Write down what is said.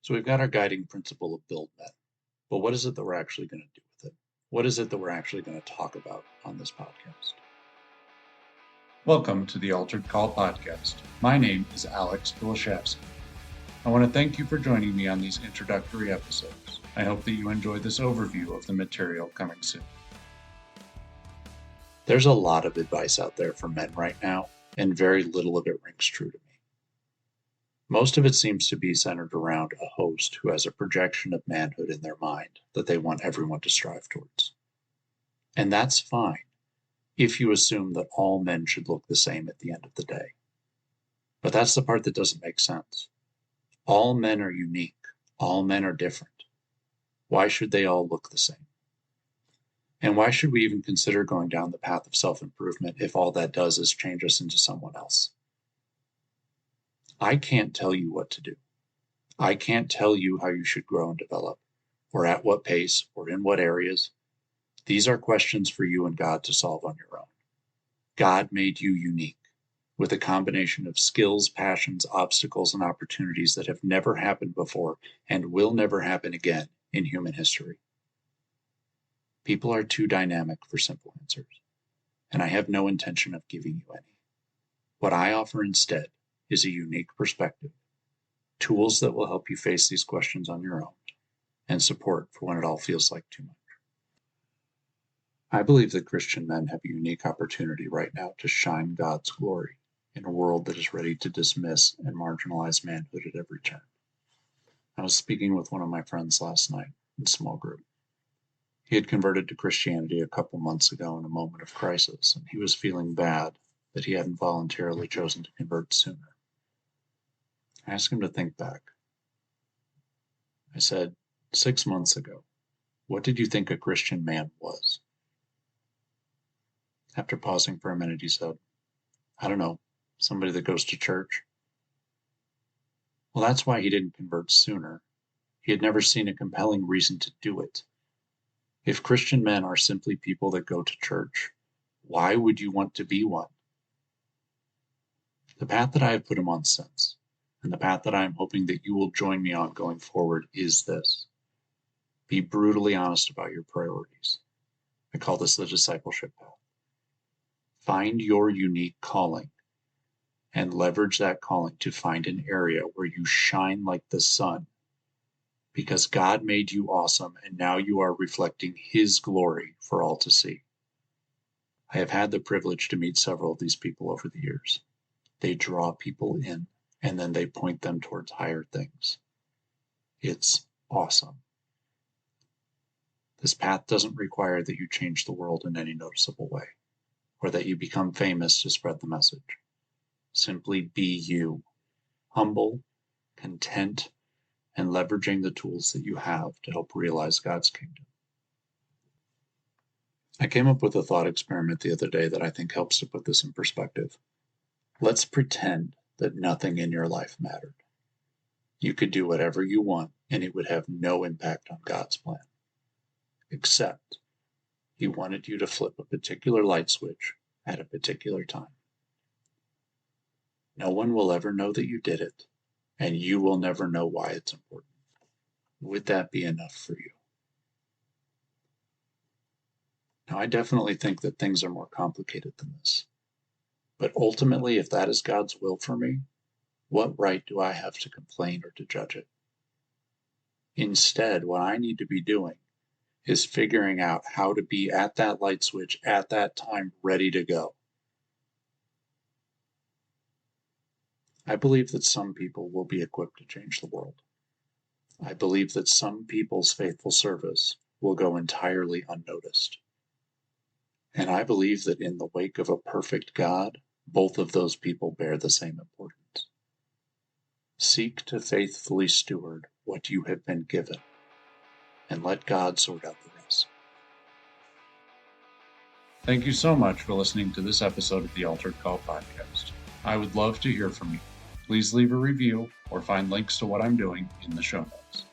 So we've got our guiding principle of build men, but what is it that we're actually going to do with it? What is it that we're actually going to talk about on this podcast? Welcome to the Altered Call podcast. My name is Alex Pillischafske. I want to thank you for joining me on these introductory episodes. I hope that you enjoy this overview of the material coming soon. There's a lot of advice out there for men right now, and very little of it rings true to me. Most of it seems to be centered around a host who has a projection of manhood in their mind that they want everyone to strive towards. And that's fine, if you assume that all men should look the same at the end of the day. But that's the part that doesn't make sense. All men are unique. All men are different. Why should they all look the same? And why should we even consider going down the path of self-improvement if all that does is change us into someone else? I can't tell you what to do. I can't tell you how you should grow and develop, or at what pace, or in what areas. These are questions for you and God to solve on your own. God made you unique, with a combination of skills, passions, obstacles, and opportunities that have never happened before and will never happen again in human history. People are too dynamic for simple answers, and I have no intention of giving you any. What I offer instead is a unique perspective, tools that will help you face these questions on your own, and support for when it all feels like too much. I believe that Christian men have a unique opportunity right now to shine God's glory in a world that is ready to dismiss and marginalize manhood at every turn. I was speaking with one of my friends last night in small group. He had converted to Christianity a couple months ago in a moment of crisis, and he was feeling bad that he hadn't voluntarily chosen to convert sooner. I asked him to think back. I said, 6 months ago, what did you think a Christian man was? After pausing for a minute, he said, I don't know, somebody that goes to church. Well, that's why he didn't convert sooner. He had never seen a compelling reason to do it. If Christian men are simply people that go to church, why would you want to be one? The path that I have put him on since, and the path that I am hoping that you will join me on going forward, is this. Be brutally honest about your priorities. I call this the discipleship path. Find your unique calling and leverage that calling to find an area where you shine like the sun, because God made you awesome and now you are reflecting His glory for all to see. I have had the privilege to meet several of these people over the years. They draw people in, and then they point them towards higher things. It's awesome. This path doesn't require that you change the world in any noticeable way, or that you become famous to spread the message. Simply be you, humble, content, and leveraging the tools that you have to help realize God's kingdom. I came up with a thought experiment the other day that I think helps to put this in perspective. Let's pretend that nothing in your life mattered. You could do whatever you want, and it would have no impact on God's plan. Except He wanted you to flip a particular light switch at a particular time. No one will ever know that you did it, and you will never know why it's important. Would that be enough for you? Now, I definitely think that things are more complicated than this. But ultimately, if that is God's will for me, what right do I have to complain or to judge it? Instead, what I need to be doing is figuring out how to be at that light switch at that time, ready to go. I believe that some people will be equipped to change the world. I believe that some people's faithful service will go entirely unnoticed. And I believe that in the wake of a perfect God, both of those people bear the same importance. Seek to faithfully steward what you have been given, and let God sort out the rest. Thank you so much for listening to this episode of the Altered Call podcast. I would love to hear from you. Please leave a review or find links to what I'm doing in the show notes.